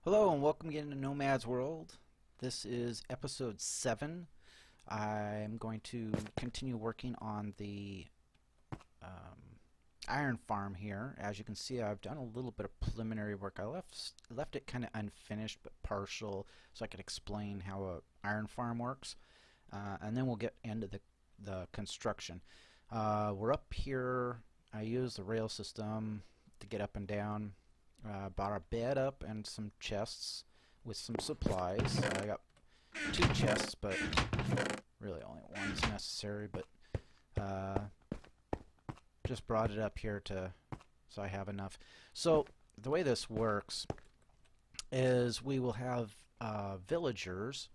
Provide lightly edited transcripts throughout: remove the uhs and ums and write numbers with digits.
Hello and welcome again to Nomad's World. This is episode 7. I'm going to continue working on the iron farm here. As you can see, I've done a little bit of preliminary work. I left it kind of unfinished but partial so I could explain how a iron farm works. And then we'll get into the construction. We're up here. I use the rail system to get up and down. Bought our bed up and some chests with some supplies. I got 2 chests, but really only one's necessary. But just brought it up here so I have enough. So the way this works is we will have villagers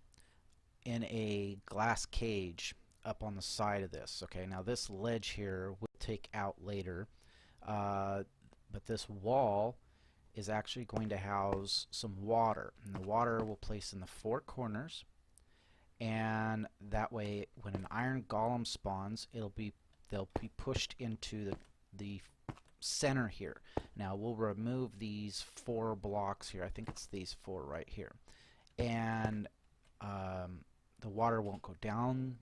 in a glass cage up on the side of this. Okay, now this ledge here we'll take out later, but this wall is actually going to house some water, and the water will place in the 4 corners, and that way when an iron golem spawns they'll be pushed into the center here. Now we'll remove these 4 blocks here. I think it's these 4 right here, and the water won't go down,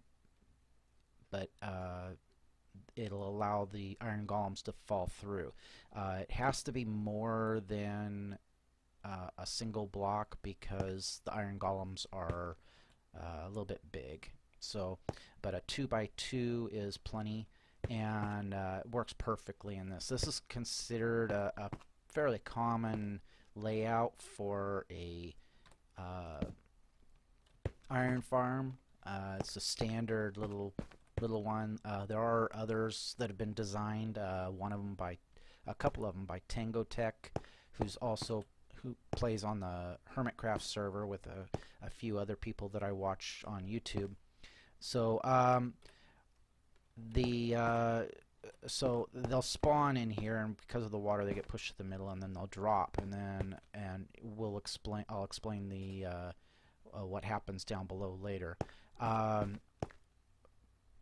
but it'll allow the iron golems to fall through. It has to be more than a single block because the iron golems are a little bit big. So, but a 2x2 is plenty, and it works perfectly in this. This is considered a fairly common layout for a iron farm. It's a standard little one. There are others that have been designed. A couple of them by Tango Tech, who plays on the Hermitcraft server with a few other people that I watch on YouTube. So so they'll spawn in here, and because of the water, they get pushed to the middle, and then they'll drop, and I'll explain the what happens down below later.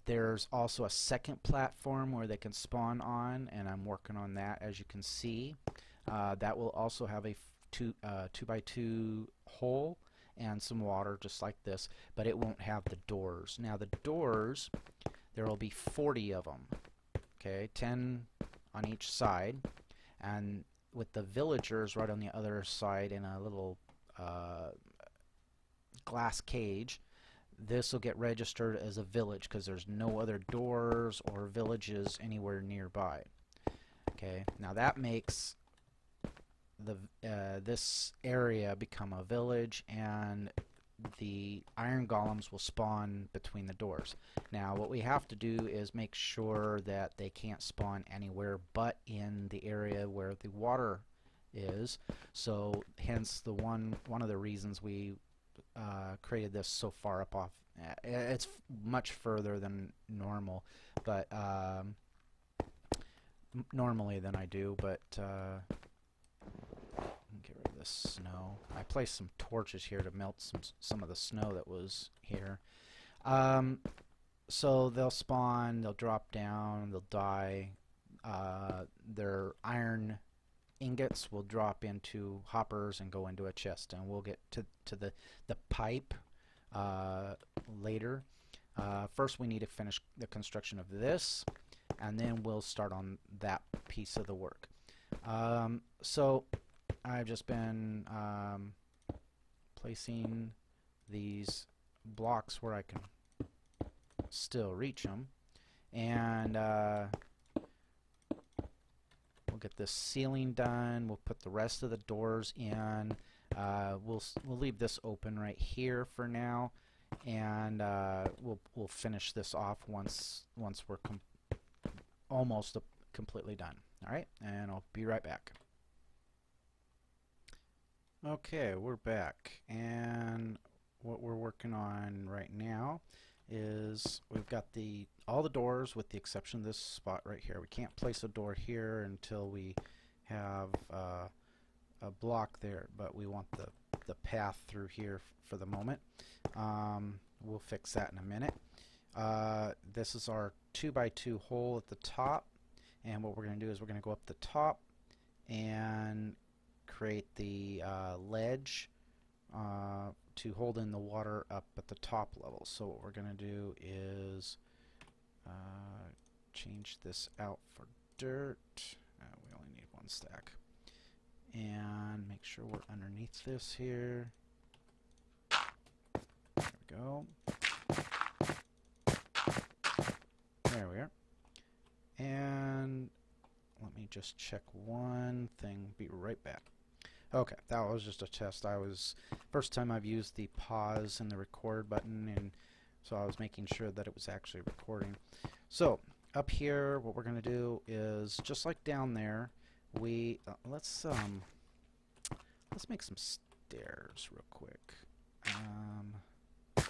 There's also a second platform where they can spawn on, and I'm working on that, as you can see. That will also have a 2x2 hole and some water just like this, but it won't have the doors. Now the doors, there will be 40 of them, okay, 10 on each side, and with the villagers right on the other side in a little glass cage. This will get registered as a village because there's no other doors or villages anywhere nearby. Okay, now that makes this area become a village, and the iron golems will spawn between the doors. Now what we have to do is make sure that they can't spawn anywhere but in the area where the water is. So hence the one of the reasons we created this so far up off. It's much further than normal, but normally than I do. But get rid of this snow. I placed some torches here to melt some of the snow that was here. So they'll spawn, they'll drop down, they'll die. Their iron ingots will drop into hoppers and go into a chest, and we'll get to the pipe later. First we need to finish the construction of this, and then we'll start on that piece of the work. So I've just been placing these blocks where I can still reach them, and we'll get this ceiling done. We'll put the rest of the doors in. We'll leave this open right here for now, and we'll finish this off once we're almost completely done. All right, and I'll be right back. Okay, we're back, and what we're working on right now is we've got all the doors with the exception of this spot right here. We can't place a door here until we have a block there, but we want the path through here for the moment. We'll fix that in a minute. This is our 2x2 hole at the top, and what we're going to do is we're going to go up the top and create the ledge to hold in the water up at the top level. So what we're going to do is change this out for dirt. We only need one stack. And make sure we're underneath this here. There we go. There we are. And let me just check one thing. Be right back. Okay, that was just a test. First time I've used the pause and the record button, and so I was making sure that it was actually recording. So up here, what we're going to do is just like down there. Let's make some stairs real quick. Go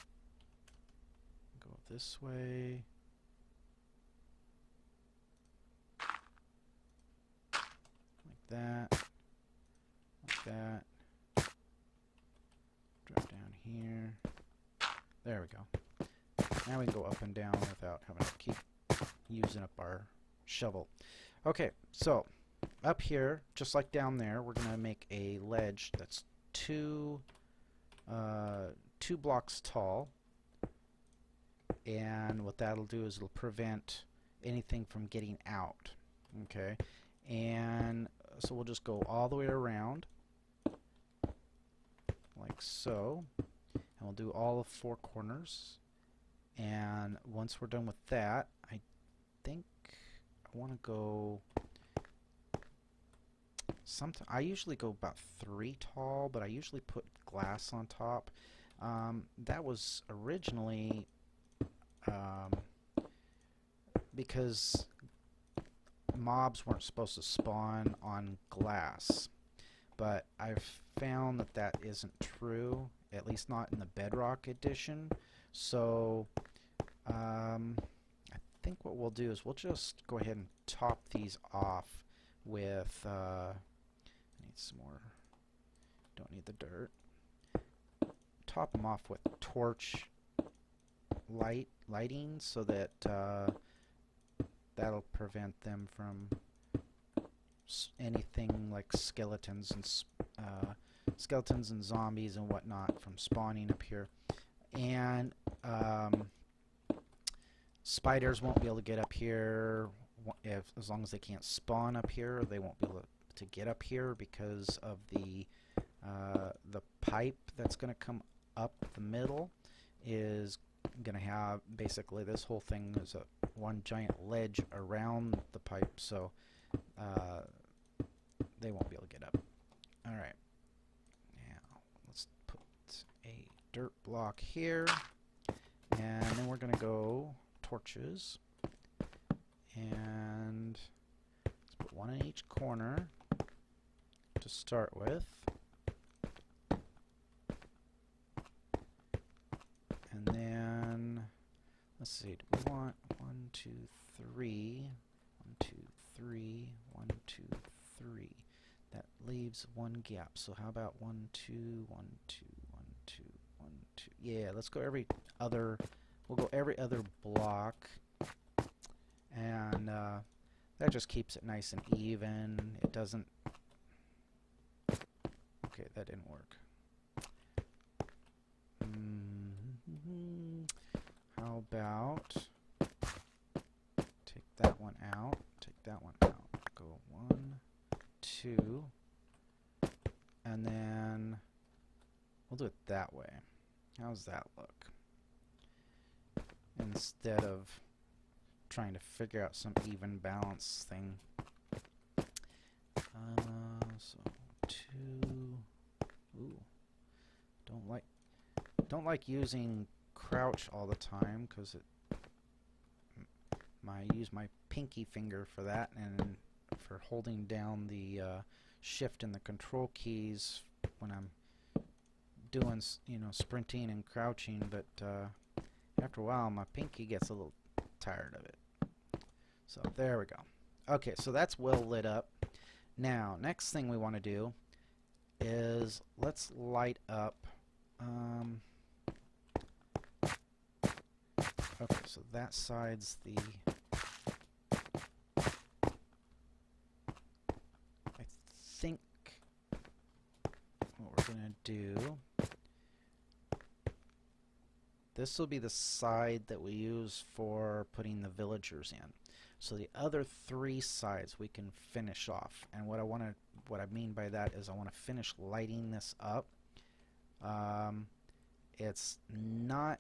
this way. Like that. Like that. Drop down here. There we go. Now we can go up and down without having to keep using up our shovel. Okay, so up here, just like down there, we're going to make a ledge that's two blocks tall. And what that'll do is it'll prevent anything from getting out. Okay, and so we'll just go all the way around like so, and we'll do all of 4 corners. And once we're done with that, I think I want to go I usually go about 3 tall, but I usually put glass on top. That was originally because mobs weren't supposed to spawn on glass, but I've found that that isn't true, at least not in the Bedrock edition. So I think what we'll do is we'll just go ahead and top these off with I need some more, don't need the dirt. Top them off with torch lighting so that that'll prevent them from anything like skeletons and zombies and whatnot from spawning up here. And spiders won't be able to get up here as long as they can't spawn up here. They won't be able to get up here because of the pipe that's going to come up the middle is going to have basically this whole thing is one giant ledge around the pipe, so they won't be able to get up. Alright, now let's put a dirt block here, and then we're going to go torches, and let's put one in each corner to start with. And then, let's see, do we want 1, 2, 3, 1, 2, 3, 1, 2, 3. That leaves one gap. So how about 1, 2, 1, 2, 1, 2, 1, 2. Yeah, let's go every other, we'll go every other block. And that just keeps it nice and even. It doesn't, okay, that didn't work. How about take that one out, take that one out, go 1, 2, and then we'll do it that way. How's that look? Instead of trying to figure out some even balance thing. So 2, ooh, don't like using crouch all the time because I use my pinky finger for that and for holding down the shift and the control keys when I'm doing, you know, sprinting and crouching, but after a while my pinky gets a little tired of it. So there we go. Okay, so that's well lit up. Now next thing we want to do is let's light up okay, so that side's the, I think going to do, this will be the side that we use for putting the villagers in. So the other 3 sides we can finish off. And what I mean by that is I want to finish lighting this up. It's not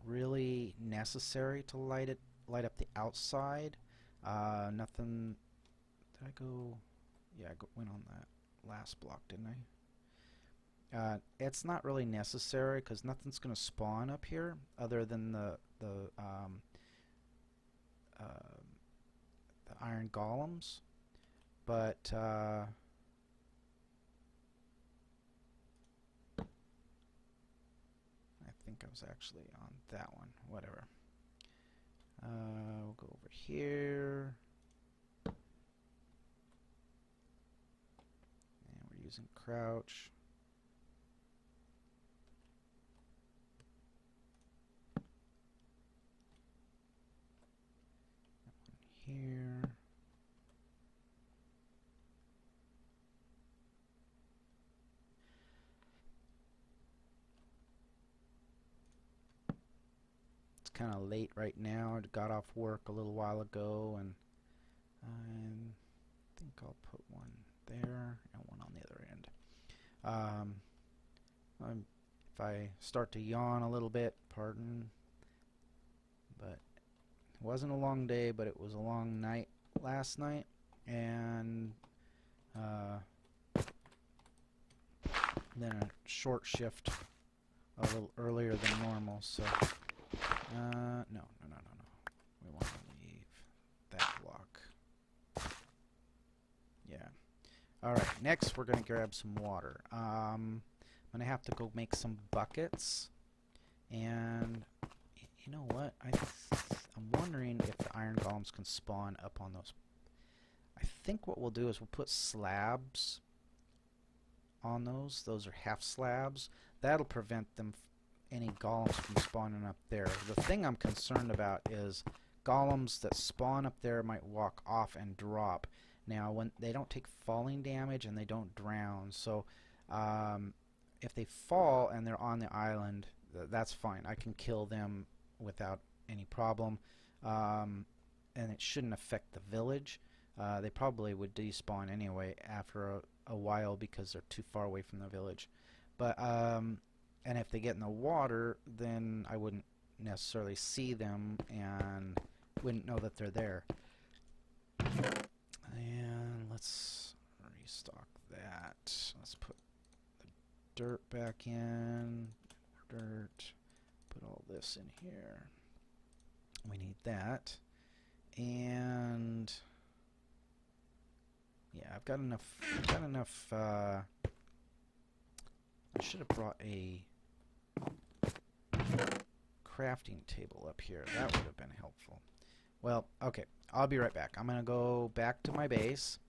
really necessary to light up the outside. Nothing. Did I go? Yeah, I went on that last block, didn't I? It's not really necessary because nothing's going to spawn up here other than the iron golems. But I think I was actually on that one. Whatever. We'll go over here. And we're using crouch. Here. It's kind of late right now. I got off work a little while ago, and I think I'll put one there and one on the other end. If I start to yawn a little bit, pardon, but it wasn't a long day, but it was a long night last night, and then a short shift a little earlier than normal. So no. We want to leave that block. Yeah. All right. Next, we're going to grab some water. I'm going to have to go make some buckets, and you know what? I'm wondering if the iron golems can spawn up on those. I think what we'll do is we'll put slabs on those. Those are half slabs. That'll prevent any golems from spawning up there. The thing I'm concerned about is golems that spawn up there might walk off and drop. Now, when they don't take falling damage and they don't drown, so if they fall and they're on the island, that's fine. I can kill them without any problem, and it shouldn't affect the village. They probably would despawn anyway after a while because they're too far away from the village. But and if they get in the water, then I wouldn't necessarily see them and wouldn't know that they're there. And let's restock that. Let's put the dirt back in. Dirt. Put all this in here. We need that. And yeah, I've got enough. I should have brought a crafting table up here. That would have been helpful. Well, okay. I'll be right back. I'm going to go back to my base,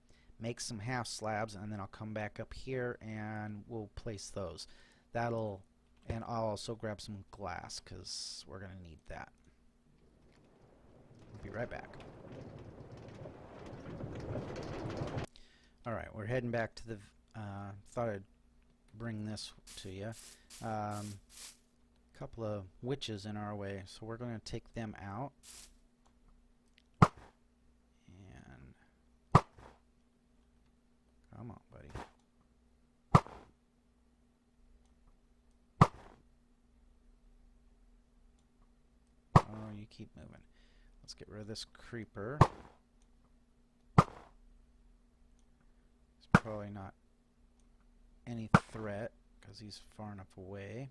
make some half slabs, and then I'll come back up here and we'll place those. And I'll also grab some glass because we're going to need that. I'll be right back. Alright, we're heading back to the... thought I'd bring this to you. Couple of witches in our way, so we're going to take them out. And come on, buddy. Oh, you keep moving. Let's get rid of this creeper. It's probably not any threat because he's far enough away.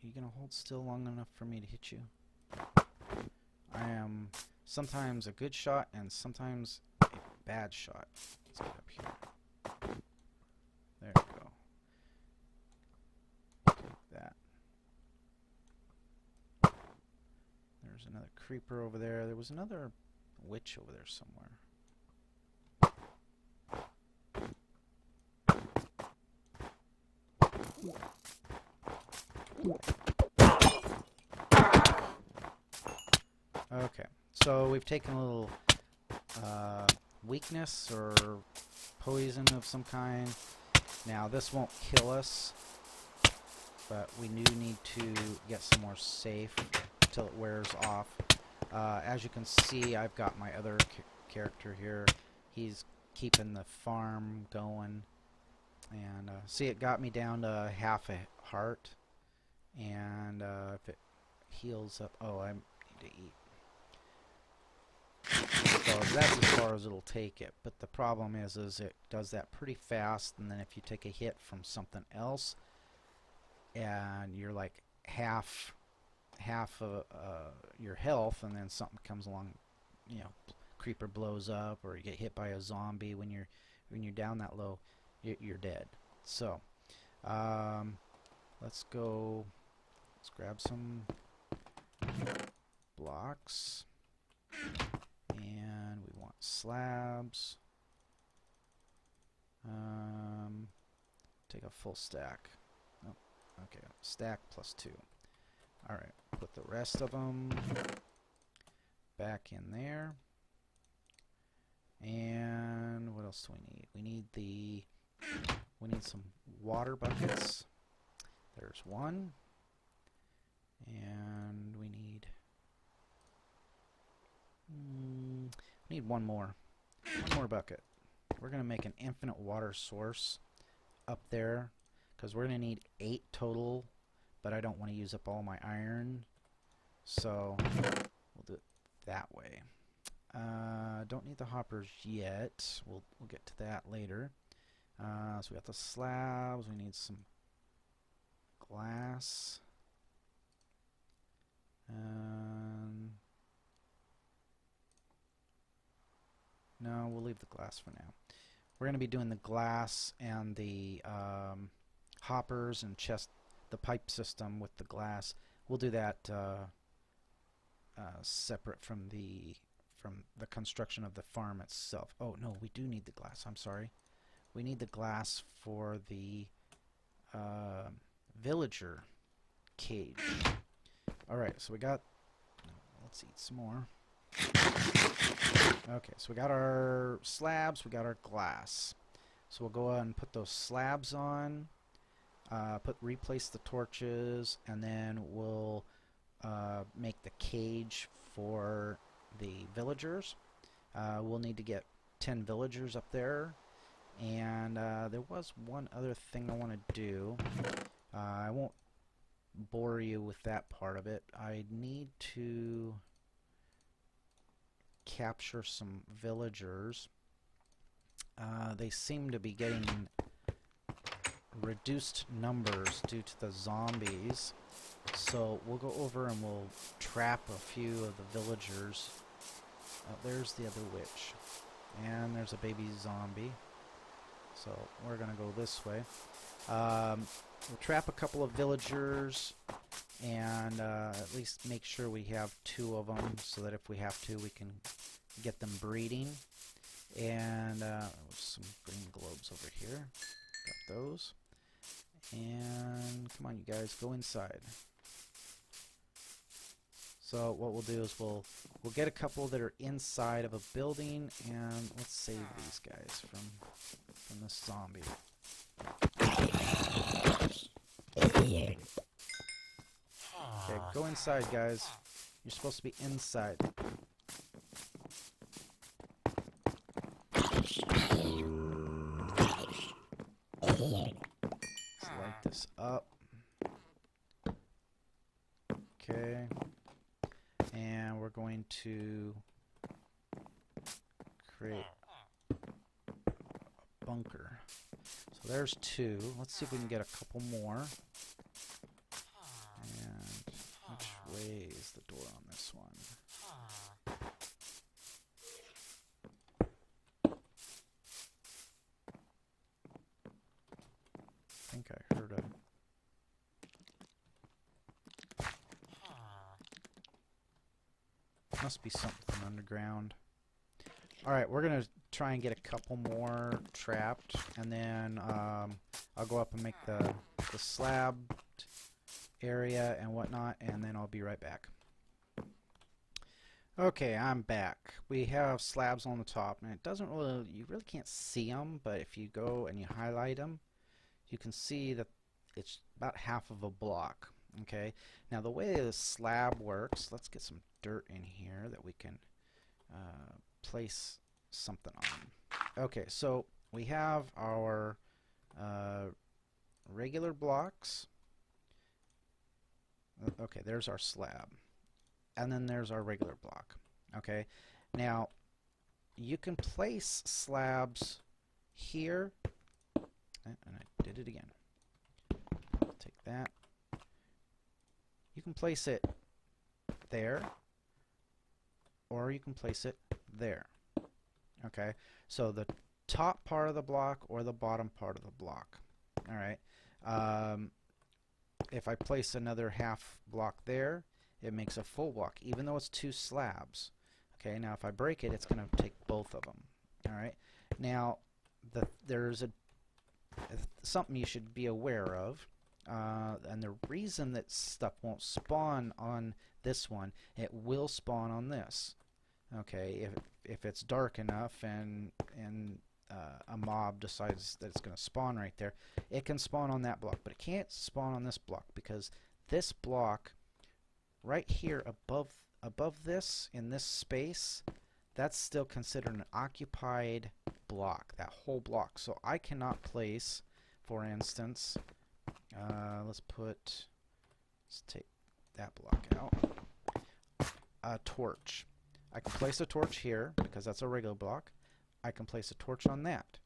You gonna hold still long enough for me to hit you? I am sometimes a good shot and sometimes a bad shot. Let's get up here. There we go. Take that. There's another creeper over there. There was another witch over there somewhere. Okay, so we've taken a little weakness or poison of some kind, Now this won't kill us, but we do need to get some more safe until it wears off. As you can see, I've got my other character here. He's keeping the farm going. And see, it got me down to half a heart. And if it heals up... Oh, I need to eat. So that's as far as it'll take it. But the problem is it does that pretty fast. And then if you take a hit from something else, and you're like half of your health, and then something comes along, you know, creeper blows up, or you get hit by a zombie when you're down that low, you're dead. So let's grab some blocks, and we want slabs. Take a full stack. Oh, okay, stack plus 2. Alright, put the rest of them back in there. And what else do we need? We need some water buckets. There's one. And we need one more. One more bucket. We're going to make an infinite water source up there, because we're going to need 8 total, but I don't want to use up all my iron, so we'll do it that way. Don't need the hoppers yet. We'll get to that later. So we got the slabs. We need some glass. No, we'll leave the glass for now. We're going to be doing the glass and the hoppers and the pipe system with the glass. We'll do that separate from the construction of the farm itself. Oh no, we do need the glass. I'm sorry. We need the glass for the villager cage. Alright, so we got... Let's eat some more. Okay, so we got our slabs, we got our glass. So we'll go ahead and put those slabs on, replace the torches, and then we'll make the cage for the villagers. We'll need to get 10 villagers up there. And there was one other thing I want to do. I won't bore you with that part of it. I need to capture some villagers. They seem to be getting reduced numbers due to the zombies. So we'll go over and we'll trap a few of the villagers. There's the other witch. And there's a baby zombie. So we're going to go this way. We'll trap a couple of villagers and at least make sure we have 2 of them, so that if we have to, we can get them breeding. And some green globes over here. Got those. And come on, you guys, go inside. So what we'll do is we'll get a couple that are inside of a building, and let's save these guys from this zombie. Okay, go inside, guys. You're supposed to be inside. Let's light this up. Okay. And we're going to create a bunker. So there's 2. Let's see if we can get a couple more. And which way is the door on this one? I think I heard a... Must be something underground. Alright, we're going to try and get a couple more trapped, and then I'll go up and make the slab area and whatnot, and then I'll be right back. Okay, I'm back. We have slabs on the top, and it doesn't really, you really can't see them, but if you go and you highlight them, you can see that it's about half of a block. Okay, now the way the slab works, let's get some dirt in here that we can place something on. Okay, so we have our regular blocks. Okay, there's our slab. And then there's our regular block. Okay, now you can place slabs here. And I did it again. I'll take that. You can place it there, or you can place it there. Okay, so the top part of the block or the bottom part of the block. All right. If I place another half block there, it makes a full block, even though it's two slabs. Okay, now if I break it, it's going to take both of them. All right. Now, there's something you should be aware of, and the reason that stuff won't spawn on this one, it will spawn on this. Okay, if it's dark enough and a mob decides that it's going to spawn right there, it can spawn on that block, but it can't spawn on this block because this block right here above this in this space, that's still considered an occupied block, that whole block. So I cannot place, for instance, let's take that block out, a torch. I can place a torch here because that's a regular block. I can place a torch on that,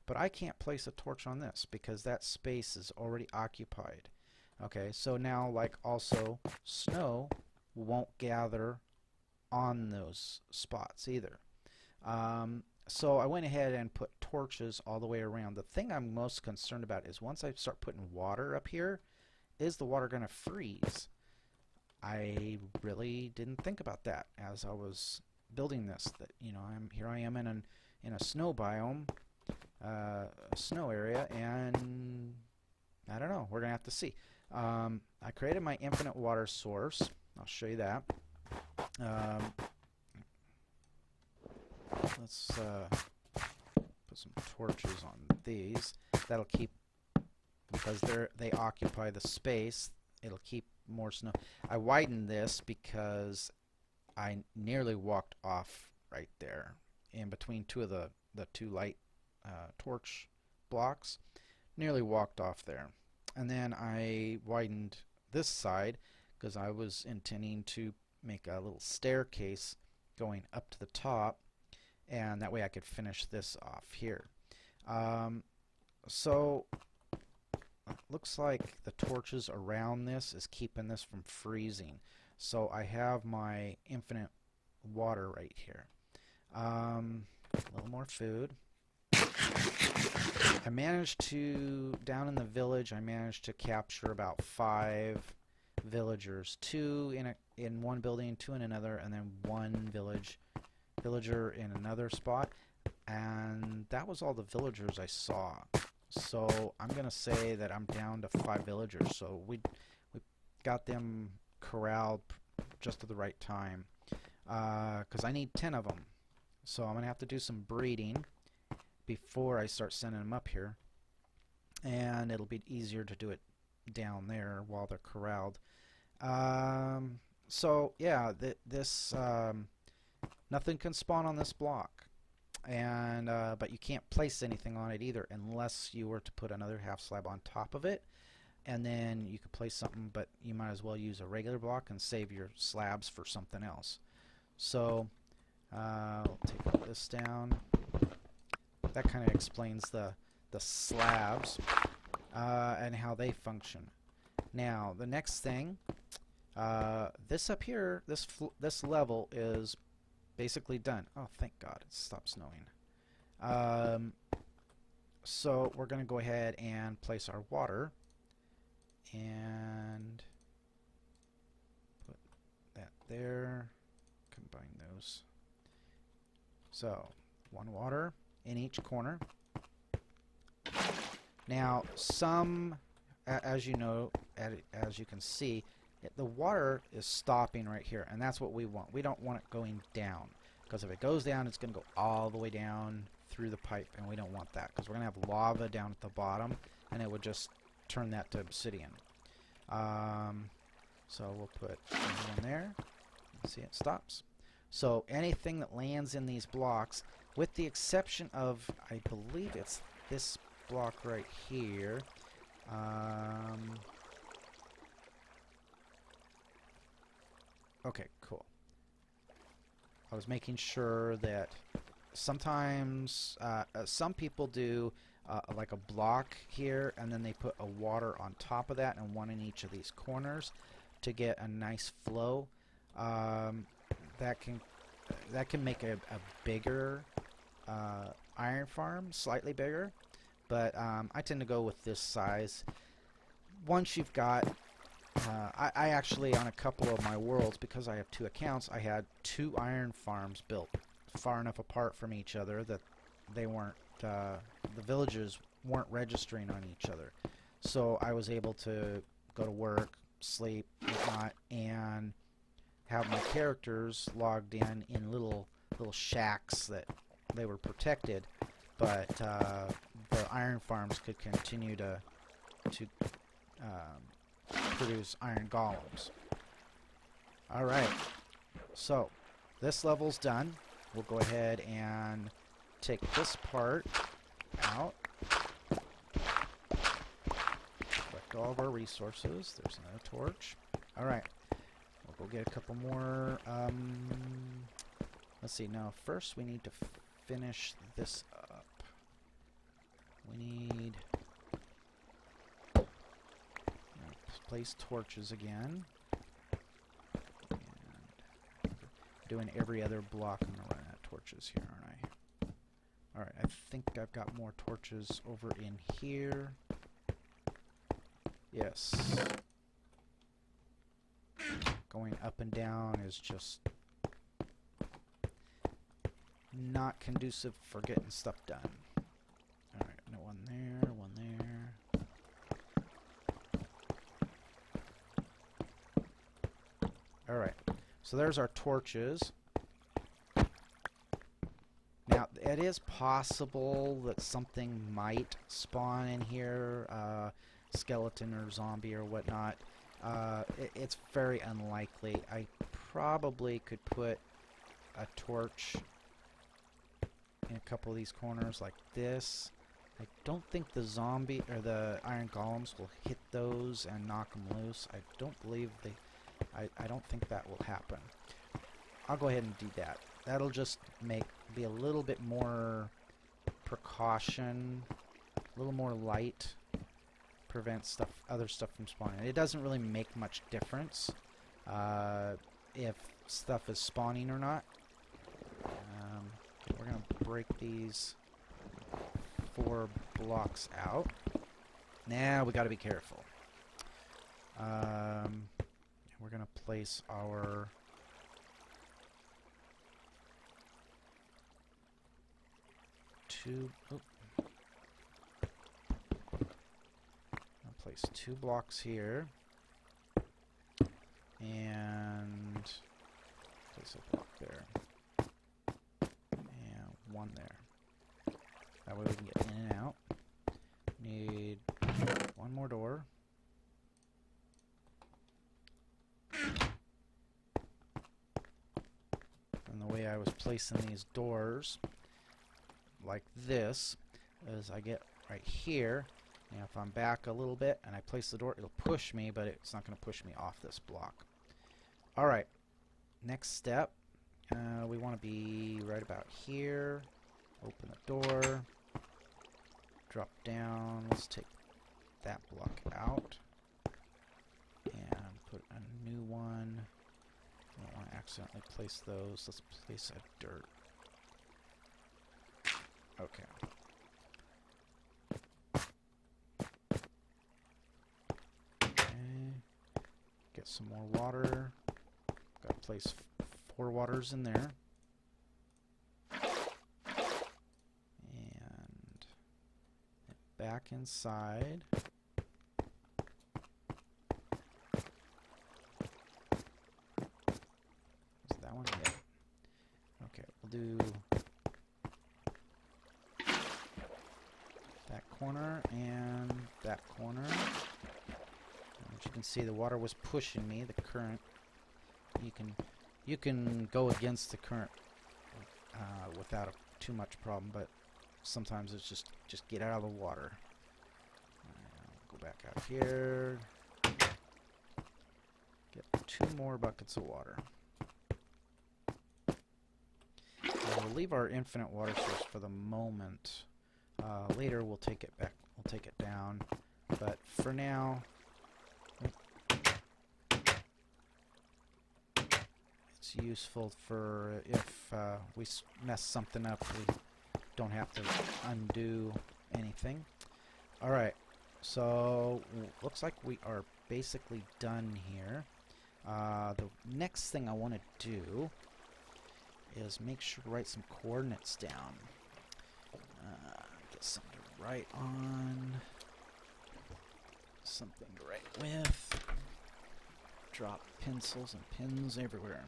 but I can't place a torch on this because that space is already occupied. Okay, so now, like, also snow won't gather on those spots either. So I went ahead and put torches all the way around. The thing I'm most concerned about is once I start putting water up here, is the water going to freeze? I really didn't think about that as I was building this. That, you know, here I am in a snow biome, a snow area, and I don't know. We're gonna have to see. I created my infinite water source. I'll show you that. Let's put some torches on these. That'll keep, because they occupy the space, it'll keep more snow. I widened this because I nearly walked off right there in between two of the two light torch blocks. Nearly walked off there. And then I widened this side because I was intending to make a little staircase going up to the top, and that way I could finish this off here. So it looks like the torches around this is keeping this from freezing. So I have my infinite water right here. A little more food. I managed to, down in the village, I managed to capture about 5 villagers. 2 in one building, 2 in another, and then 1 villager in another spot. And that was all the villagers I saw. So I'm going to say that I'm down to 5 villagers. So we got them corralled just at the right time. Because I need 10 of them. So I'm going to have to do some breeding before I start sending them up here. And it'll be easier to do it down there while they're corralled. So yeah, nothing can spawn on this block. And but you can't place anything on it either unless you were to put another half slab on top of it, and then you could place something, but you might as well use a regular block and save your slabs for something else. So I'll take this down. That kind of explains the slabs and how they function. Now the next thing, this up here, this level is basically done. Oh, thank God, it stopped snowing. So we're going to go ahead and place our water and put that there. Combine those. So 1 water in each corner. Now some, as you know, as you can see, the water is stopping right here, and that's what we want. We don't want it going down, because if it goes down, it's going to go all the way down through the pipe, and we don't want that, because we're going to have lava down at the bottom, and it would just turn that to obsidian. So we'll put one there. See, it stops. So anything that lands in these blocks, with the exception of, I believe it's this block right here. Okay, cool. I was making sure that sometimes some people do like a block here, and then they put a water on top of that, and one in each of these corners to get a nice flow. That can make a bigger iron farm, slightly bigger, but I tend to go with this size. Once you've got I actually, on a couple of my worlds, because I have 2 accounts, I had 2 iron farms built far enough apart from each other that they weren't, the villagers weren't registering on each other. So I was able to go to work, sleep, whatnot, and have my characters logged in little shacks that they were protected, but the iron farms could continue to produce iron golems. Alright, so this level's done. We'll go ahead and take this part out. Collect all of our resources. There's another torch. Alright, we'll go get a couple more. Let's see, now first we need to finish this up. We need place torches again. And doing every other block. I'm going to run out of torches here, aren't I? Alright, I think I've got more torches over in here. Yes. Going up and down is just not conducive for getting stuff done. Alright, no, one there, one there. Alright, so there's our torches. Now, it is possible that something might spawn in here, skeleton or zombie or whatnot. It's very unlikely. I probably could put a torch in a couple of these corners like this. I don't think the zombie or the iron golems will hit those and knock them loose. I don't believe they... I don't think that will happen. I'll go ahead and do that. That'll just be a little bit more precaution, a little more light, prevent other stuff from spawning. It doesn't really make much difference if stuff is spawning or not. We're gonna break these 4 blocks out. Now we got to be careful. We're going to place our I'll place 2 blocks here and place a block there and 1 there. That way we can get in and out. Need 1 more door. And the way I was placing these doors like this is I get right here, and if I'm back a little bit and I place the door, it'll push me, but it's not going to push me off this block. Alright, next step, we want to be right about here. Open the door, drop down, let's take that block out and put a new one. I don't want to accidentally place those. Let's place a dirt. Okay. Okay. Get some more water. Got to place 4 waters in there. And back inside. Is that one? Yeah. Okay, we'll do that corner and that that corner. As you can see, the water was pushing me. The current, you can go against the current without too much problem, but sometimes it's just get out of the water. Go back out here. Get 2 more buckets of water. We'll leave our infinite water source for the moment. Later we'll take it back. We'll take it down. But for now, it's useful for if we mess something up, we don't have to undo anything. Alright, so looks like we are basically done here. The next thing I want to do is make sure to write some coordinates down. Get something to write on. Something to write with. Drop pencils and pins everywhere.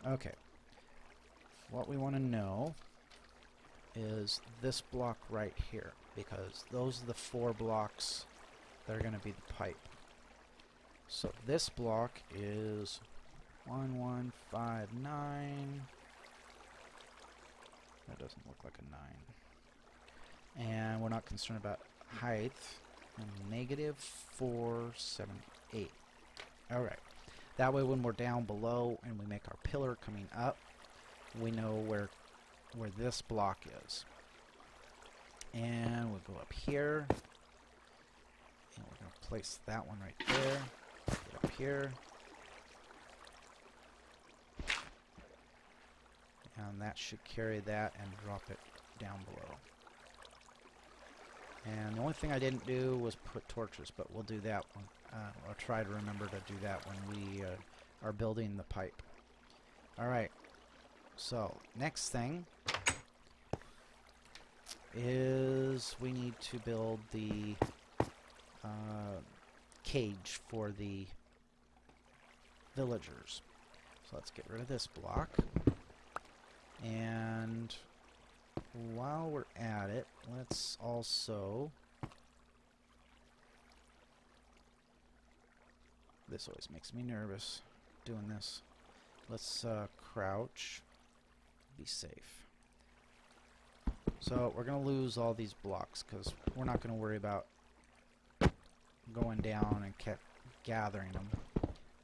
Okay. What we want to know is this block right here, because those are the 4 blocks that are going to be the pipe. So this block is 1159. That doesn't look like a 9. And we're not concerned about height. And -478. Alright. That way when we're down below and we make our pillar coming up, we know where this block is. And we'll go up here. And we're going to place that one right there. Get up here. And that should carry that and drop it down below. And the only thing I didn't do was put torches, but we'll do that one. I'll try to remember to do that when we are building the pipe. Alright, so next thing is we need to build the cage for the villagers. So let's get rid of this block. And while we're at it, let's also... This always makes me nervous, doing this. Let's crouch, be safe. So we're going to lose all these blocks, because we're not going to worry about going down and gathering them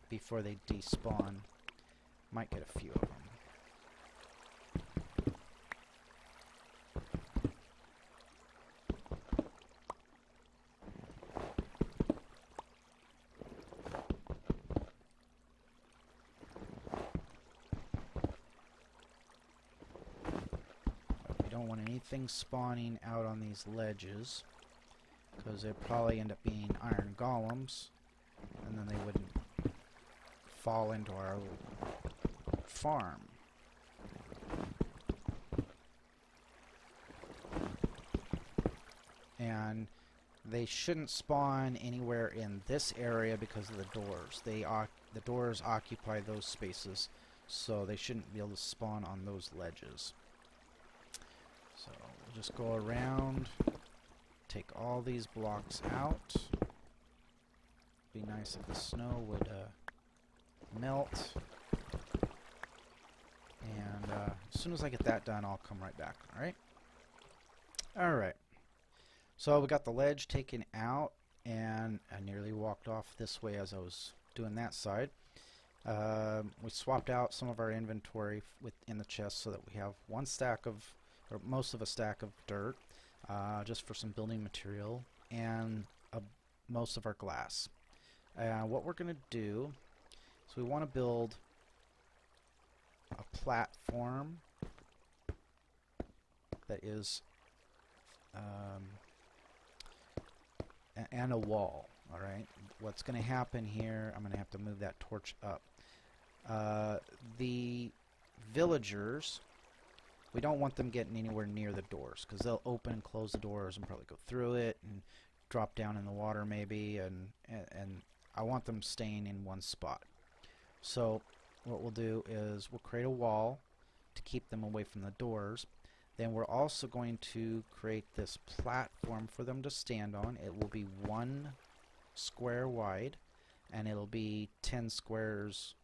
before they despawn. Might get a few of them. Don't want anything spawning out on these ledges, because they'd probably end up being iron golems, and then they wouldn't fall into our farm. And they shouldn't spawn anywhere in this area because of the doors. The doors occupy those spaces, so they shouldn't be able to spawn on those ledges. So we'll just go around, take all these blocks out. Be nice if the snow would melt. And as soon as I get that done, I'll come right back. Alright? Alright. So we got the ledge taken out, and I nearly walked off this way as I was doing that side. We swapped out some of our inventory in the chest so that we have one stack of, or most of a stack of dirt, just for some building material, and most of our glass. What we're going to do is we want to build a platform that is and a wall. Alright, what's going to happen here, I'm going to have to move that torch up. The villagers, we don't want them getting anywhere near the doors, because they'll open and close the doors and probably go through it and drop down in the water maybe, and I want them staying in one spot. So what we'll do is we'll create a wall to keep them away from the doors. Then we're also going to create this platform for them to stand on. It will be 1 square wide, and it'll be 10 squares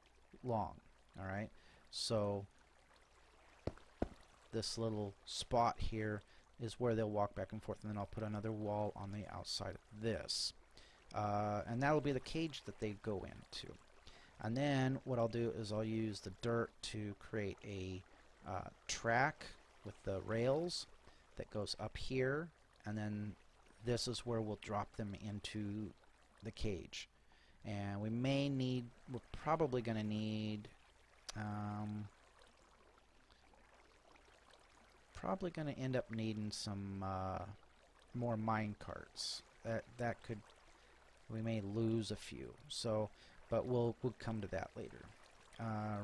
long. Alright, so this little spot here is where they'll walk back and forth, and then I'll put another wall on the outside of this. And that'll be the cage that they go into. And then what I'll do is I'll use the dirt to create a track with the rails that goes up here, and then this is where we'll drop them into the cage. And we're probably going to need probably going to end up needing some more mine carts. We may lose a few, so but we'll come to that later.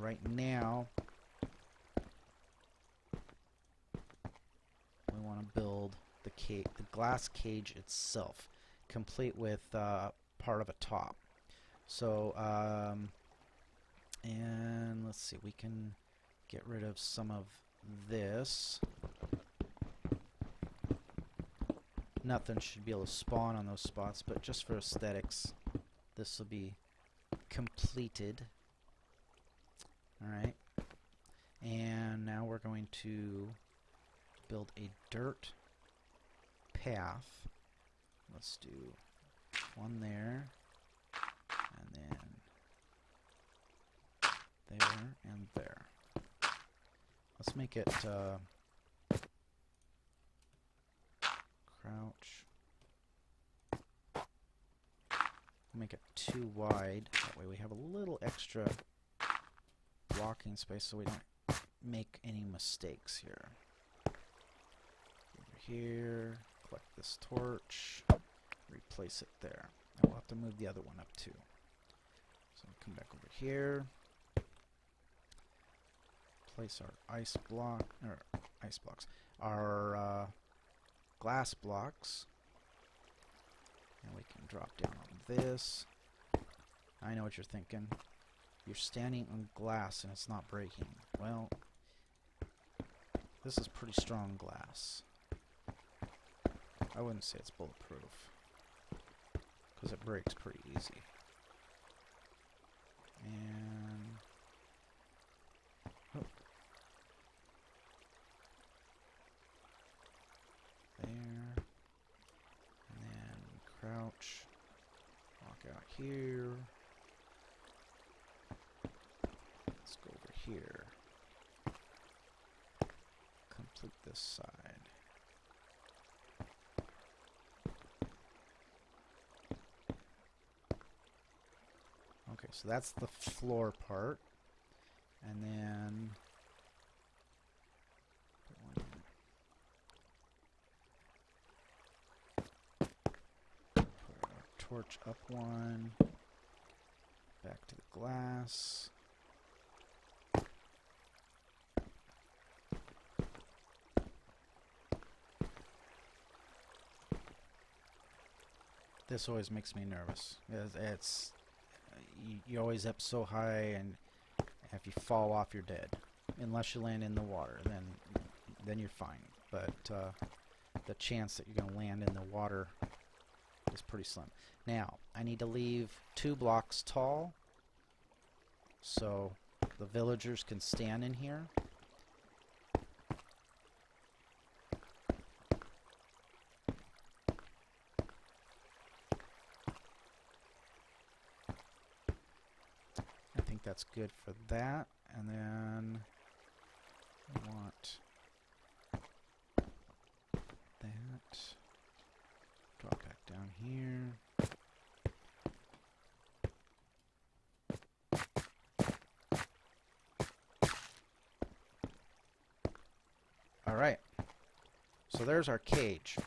Right now we want to build the glass cage itself, complete with part of a top. So and let's see, we can get rid of some of this. Nothing should be able to spawn on those spots, but just for aesthetics, this will be completed. Alright, and now we're going to build a dirt path. Let's do one there, and then there and there. Let's make it crouch. Make it too wide. That way we have a little extra walking space so we don't make any mistakes here. Over here, collect this torch, replace it there. And we'll have to move the other one up too. So we'll come back over here. Place our ice blocks, our glass blocks, and we can drop down on this. I know what you're thinking. You're standing on glass and it's not breaking. Well, this is pretty strong glass. I wouldn't say it's bulletproof, because it breaks pretty easy. And oh, there, and then crouch, walk out here. Let's go over here. Complete this side. Okay, so that's the floor part, and then put our torch up one, back to the glass. This always makes me nervous. You're always up so high, and if you fall off, you're dead. Unless you land in the water, then you're fine. But the chance that you're going to land in the water is pretty slim. Now, I need to leave 2 blocks tall, so the villagers can stand in here. That's good for that, and then I want that. Drop back down here. All right, so there's our cage.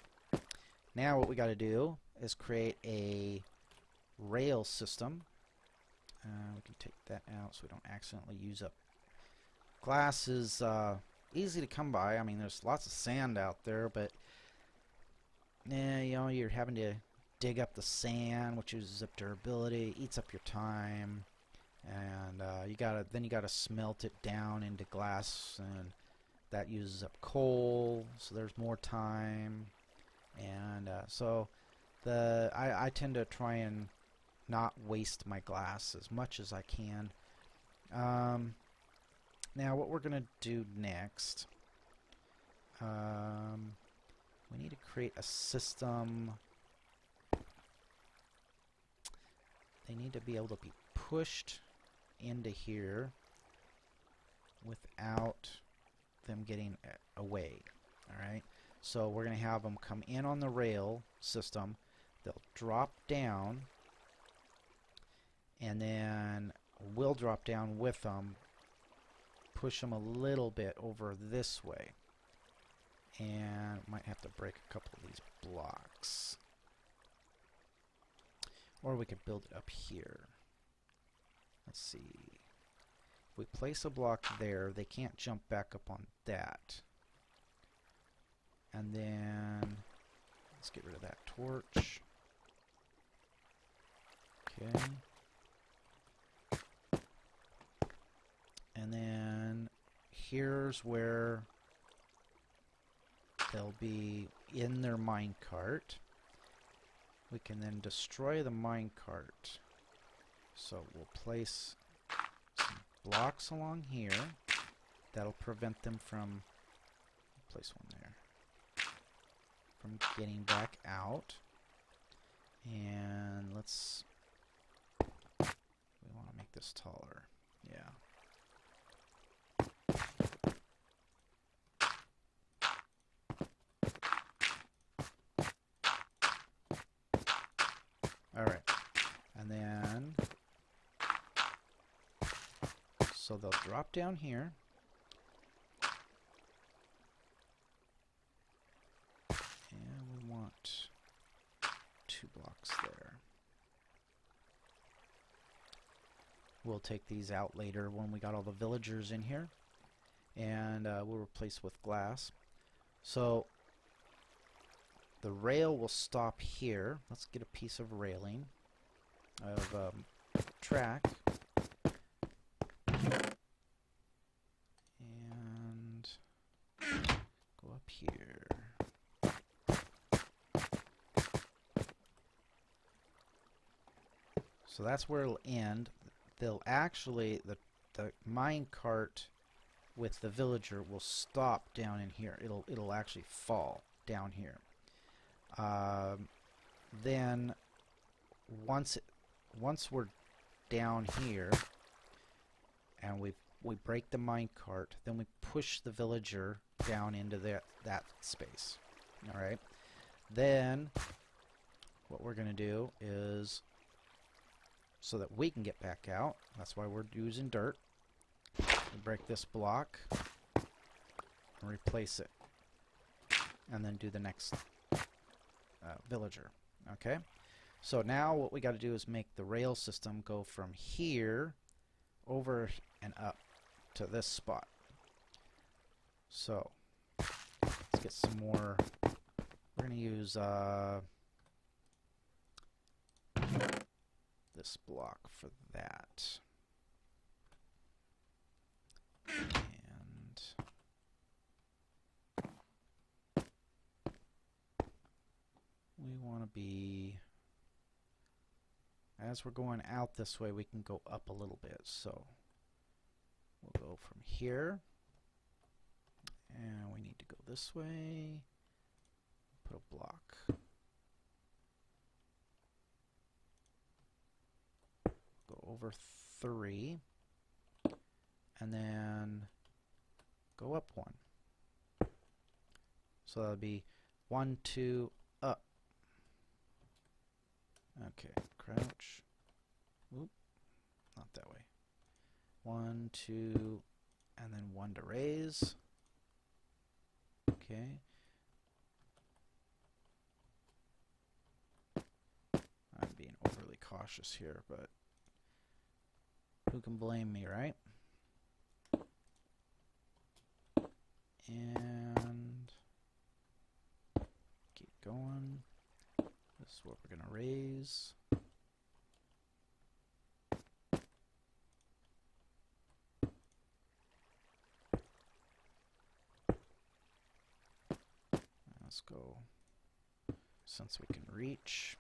Now what we got to do is create a rail system. We can take that out so we don't accidentally use up. Glass is easy to come by. I mean, there's lots of sand out there, but yeah, you know, you're having to dig up the sand, which uses up durability, eats up your time, and you gotta smelt it down into glass, and that uses up coal, so there's more time. And so I tend to try and not waste my glass as much as I can. Now what we're going to do next, we need to create a system. They need to be able to be pushed into here without them getting away. Alright, so we're going to have them come in on the rail system. They'll drop down, and then we'll drop down with them, push them a little bit over this way, and might have to break a couple of these blocks, or we could build it up here. Let's see, if we place a block there, they can't jump back up on that. And then let's get rid of that torch. Okay. And then here's where they'll be in their minecart. We can then destroy the minecart. So we'll place some blocks along here. That'll prevent them from, place one there, from getting back out. And let's, we want to make this taller. Yeah. Alright, and then, so they'll drop down here, and we want 2 blocks there. We'll take these out later when we got all the villagers in here, and we'll replace with glass. So the rail will stop here. Let's get a piece of railing, of track, and go up here. So that's where it'll end. They'll actually, the mine cart with the villager will stop down in here. It'll actually fall down here. Then once we're down here and we break the minecart, then we push the villager down into that space. All right. Then what we're going to do is, so that we can get back out, that's why we're using dirt, we break this block and replace it, and then do the next villager. Okay, so now what we got to do is make the rail system go from here over and up to this spot. So let's get some more. We're going to use this block for that. And we want to be, as we're going out this way, we can go up a little bit. So we'll go from here, and we need to go this way, put a block. Go over 3, and then go up 1. So that'll be 1, 2, up. Okay, crouch. Oop, not that way. 1, 2, and then 1 to raise. Okay. I'm being overly cautious here, but who can blame me, right? And keep going. This is what we're going to raise. let's go, since we can reach.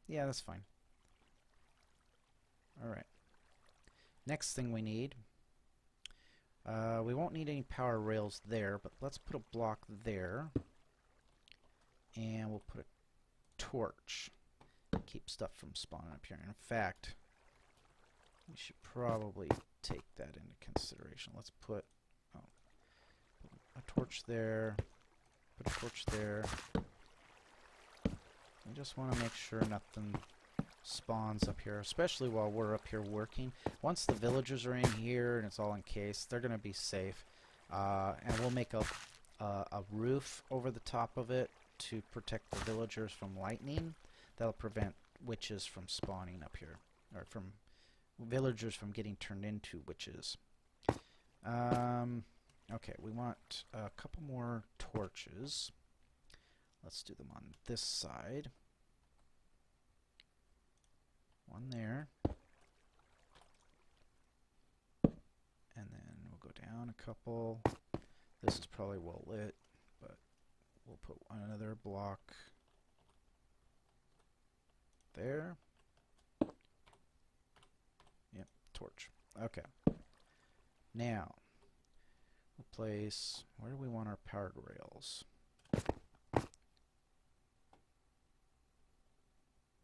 Yeah, that's fine. Alright. Next thing we need, we won't need any power rails there, but let's put a block there. And we'll put a torch. Keep stuff from spawning up here. In fact, we should probably take that into consideration. Let's put a torch there, put a torch there. We just want to make sure nothing spawns up here, especially while we're up here working. Once the villagers are in here and it's all encased, they're going to be safe. And we'll make a roof over the top of it to protect the villagers from lightning. That'll prevent witches from spawning up here, or from villagers from getting turned into witches. Okay, we want a couple more torches. Let's do them on this side. One there. And then we'll go down a couple. This is probably well lit, but we'll put another block there. Yep, torch. Okay. Now, we'll place, where do we want our powered rails?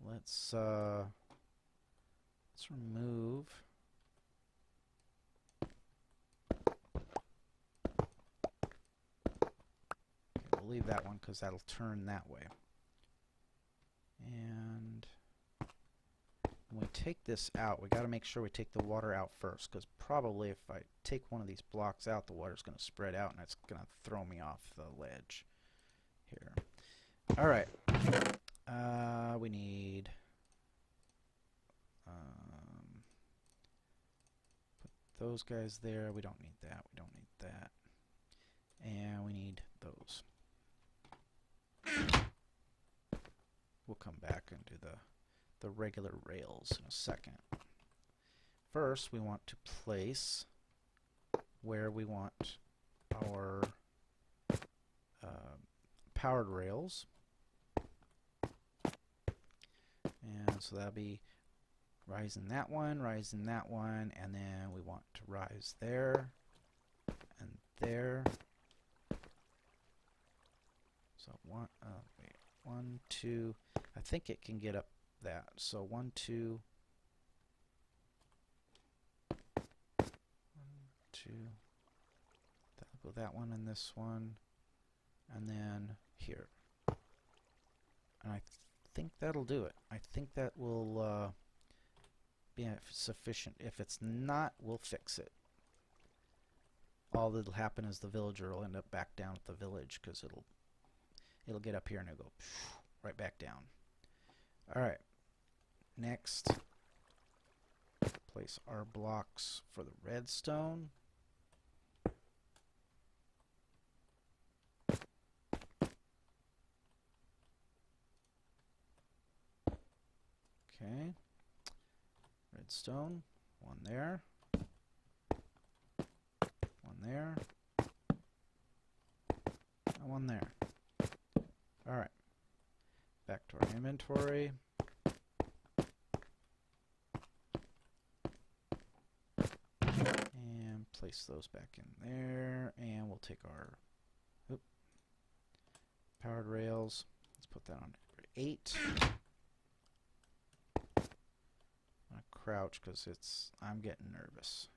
Let's remove. Okay, we'll leave that one because that'll turn that way. And when we take this out, we got to make sure we take the water out first, because probably if I take one of these blocks out, the water's going to spread out and it's going to throw me off the ledge here. All right. We need put those guys there. We don't need that. We don't need that. And we need those. We'll come back and do the regular rails in a second. First, we want to place where we want our powered rails. And so that'll be rise in that one, and then we want to rise there and there. So one, two. I think it can get up that. So 1, 2, 1, 2. That'll go that one and this one, and then here. And I think that'll do it. I think that will be sufficient. If it's not, we'll fix it. All that'll happen is the villager will end up back down at the village, because it'll get up here and it'll go right back down. Alright, next, place our blocks for the redstone. Okay, redstone, one there, one there, and one there. Alright, back to our inventory. And place those back in there, and we'll take our powered rails. Let's put that on 8. Crouch because I'm getting nervous.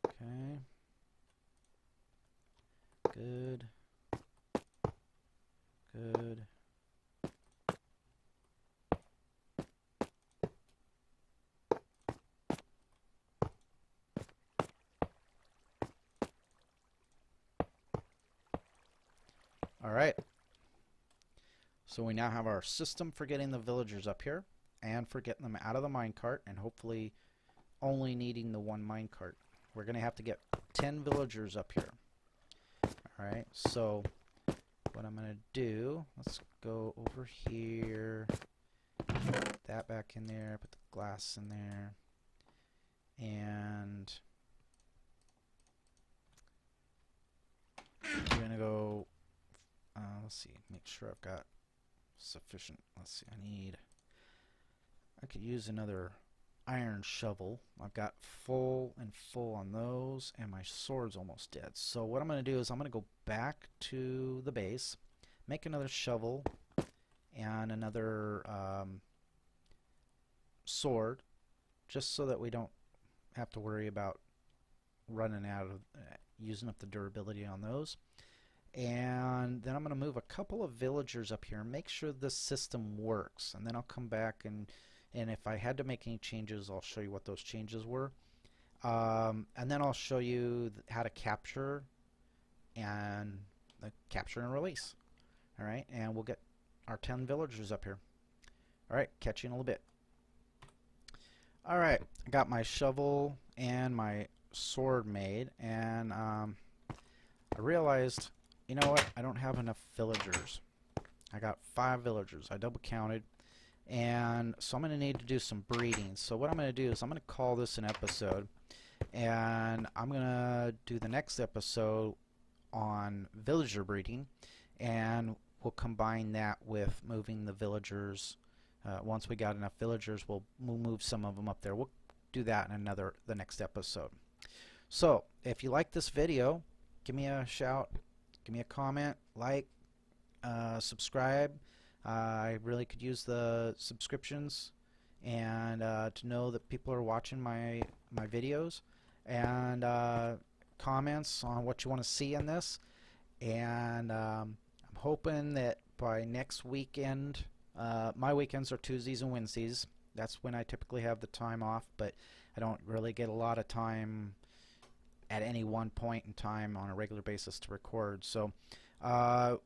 Okay. Good. Good. All right. So we now have our system for getting the villagers up here, and for getting them out of the minecart, and hopefully only needing the one minecart. We're going to have to get 10 villagers up here. Alright, so what I'm going to do, let's go over here, put that back in there, put the glass in there. And we're going to go, let's see, make sure I've got sufficient. Let's see, I could use another iron shovel. I've got full on those, and my sword's almost dead. So what I'm going to do is I'm going to go back to the base, make another shovel and another sword, just so that we don't have to worry about running out of using up the durability on those. And then I'm going to move a couple of villagers up here and make sure this system works, and then I'll come back and if I had to make any changes, I'll show you what those changes were. And then I'll show you how to capture and release. Alright, and we'll get our 10 villagers up here. Alright, catch you in a little bit. Alright, I got my shovel and my sword made, and I realized, you know what, I don't have enough villagers. I got 5 villagers. I double counted. And so I'm going to need to do some breeding. So what I'm going to do is I'm going to call this an episode, and I'm going to do the next episode on villager breeding, and we'll combine that with moving the villagers. Once we got enough villagers, we'll move some of them up there. We'll do that in the next episode. So if you like this video, give me a shout, give me a comment, like, subscribe. I really could use the subscriptions, and to know that people are watching my videos, and comments on what you want to see in this. And I'm hoping that by next weekend, my weekends are Tuesdays and Wednesdays. That's when I typically have the time off, but I don't really get a lot of time at any one point in time on a regular basis to record. So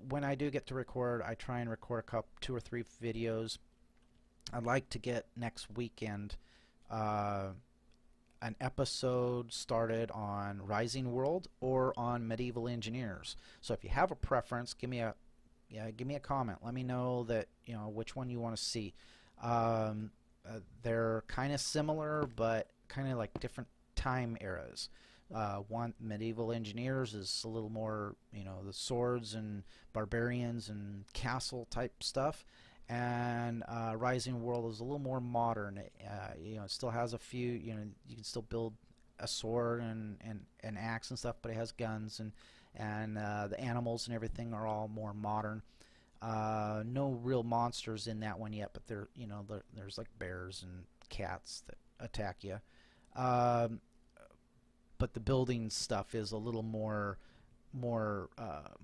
when I do get to record, I try and record 2 or 3 videos. I'd like to get next weekend an episode started on Rising World or on Medieval Engineers. So if you have a preference, give me a comment. Let me know that, you know, which one you want to see. They're kind of similar, but kind of like different time eras. One, Medieval Engineers, is a little more, you know, the swords and barbarians and castle type stuff, and Rising World is a little more modern. You know, it still has a few, you know, you can still build a sword and an axe and stuff, but it has guns, and the animals and everything are all more modern. No real monsters in that one yet, but there, you know, there's like bears and cats that attack you. But the building stuff is a little more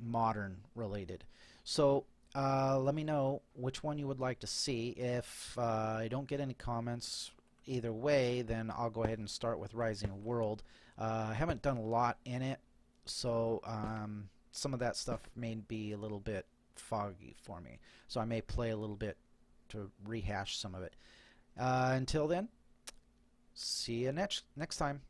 modern related. So let me know which one you would like to see. If I don't get any comments either way, then I'll go ahead and start with Rising World. I haven't done a lot in it, so some of that stuff may be a little bit foggy for me. So I may play a little bit to rehash some of it. Until then, see you next time.